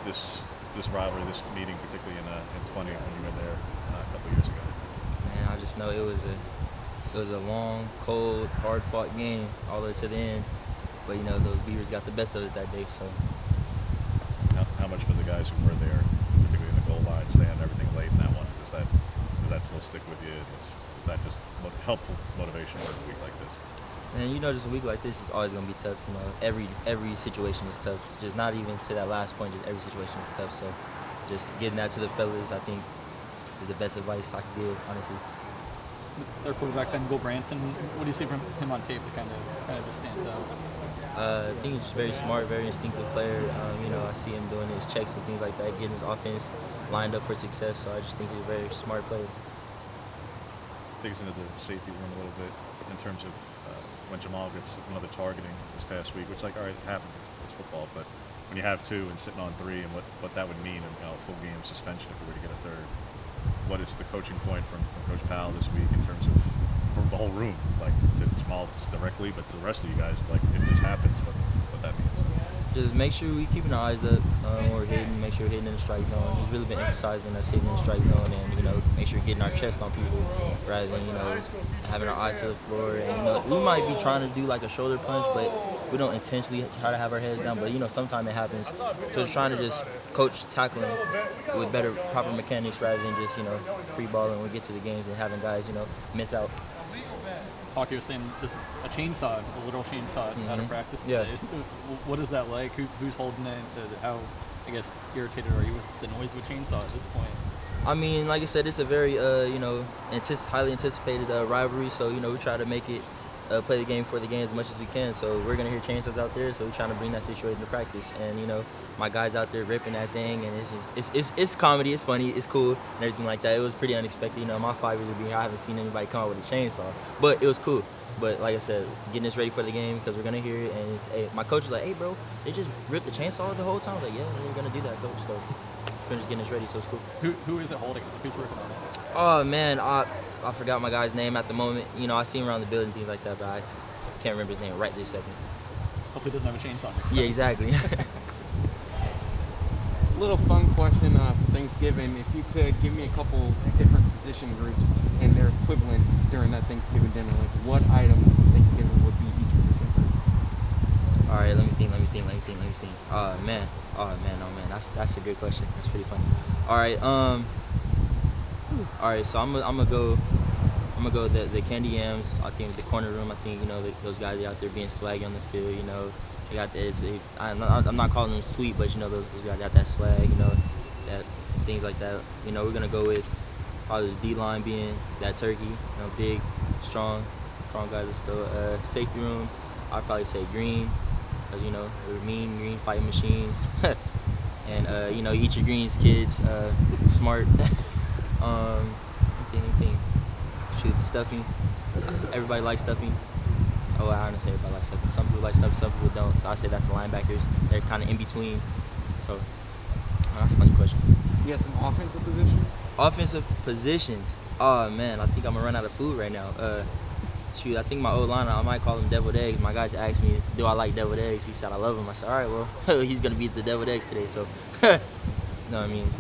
this rivalry, this meeting, particularly in 20 when you were there a couple of years ago? Man, I just know it was a long, cold, hard-fought game all the way to the end. But those Beavers got the best of us that day. So How much for the guys who were there, particularly in the goal line, stand everything late in that one? Does that still stick with you? Is that just helpful motivation for a week like this? and just a week like this is always gonna be tough. Every situation is tough. Just not even to that last point. Just every situation is tough. So just getting that to the fellas, I think, is the best advice I could give, honestly. Their quarterback then, Will Branson. What do you see from him on tape that kind of just stands out? I think he's just very smart, very instinctive player. I see him doing his checks and things like that, getting his offense lined up for success. So I just think he's a very smart player. Take us into the safety room a little bit in terms of when Jamal gets another targeting this past week, which, all right, it happens, it's football, but when you have two and sitting on three and what that would mean in a full game suspension if we were to get a third, what is the coaching point from Coach Powell this week in terms of from the whole room, like to Jamal directly, but to the rest of you guys, like if this happens, what that means? Just make sure we keeping our eyes up when we're hitting. Make sure we're hitting in the strike zone. He's really been emphasizing us hitting in the strike zone, and make sure we're getting our chest on people rather than having our eyes to the floor. And we might be trying to do like a shoulder punch, but we don't intentionally try to have our heads down. But sometimes it happens. So just trying to just coach tackling with better, proper mechanics rather than just free balling when we get to the games and having guys miss out. Hockey was saying just a chainsaw, a literal chainsaw out of practice today. Yeah. What is that like? Who's holding it? How, I guess, irritated are you with the noise of a chainsaw at this point? I mean, like I said, it's a very, highly anticipated rivalry. So, we try to make it play the game for the game as much as we can. So we're going to hear chainsaws out there. So we're trying to bring that situation to practice. And, my guys out there ripping that thing. And it's comedy. It's funny. It's cool and everything like that. It was pretty unexpected. My 5 years of being here, I haven't seen anybody come out with a chainsaw. But it was cool. But like I said, getting us ready for the game because we're going to hear it. And my coach was like, hey, bro, they just ripped the chainsaw the whole time. I was like, yeah, we're going to do that, coach. So we're just getting us ready. So it's cool. Who is it holding? Who's working on it? Oh, man, I forgot my guy's name at the moment. I see him around the building, things like that, but I just can't remember his name right this second. Hopefully he doesn't have a chainsaw next time. Yeah, exactly. Little fun question for Thanksgiving. If you could give me a couple different position groups and their equivalent during that Thanksgiving dinner, like what item of Thanksgiving would be each position group? All right, let me think. Oh man. That's a good question. That's pretty funny. All right. So I'm gonna go the candy yams. I think the corner room. I think those guys are out there being swaggy on the field. They got I'm not calling them sweet, but those guys got that swag. That things like that. We're gonna go with probably the D line being that turkey. Big, strong guys. Let's go. Safety room. I'd probably say green, because we're mean green fighting machines. And eat your greens, kids. Smart. Anything. Shoot, stuffing. Everybody likes stuffing. Oh, I don't say everybody likes stuffing. Some people like stuffing, some people don't. So I say that's the linebackers. They're kind of in between. So that's a funny question. You have some offensive positions? Offensive positions. Oh man, I think I'm gonna run out of food right now. I think my old line, I might call him deviled eggs. My guys asked me, do I like deviled eggs? He said I love him. I said, all right, well, he's gonna beat the deviled eggs today. So, no, I mean,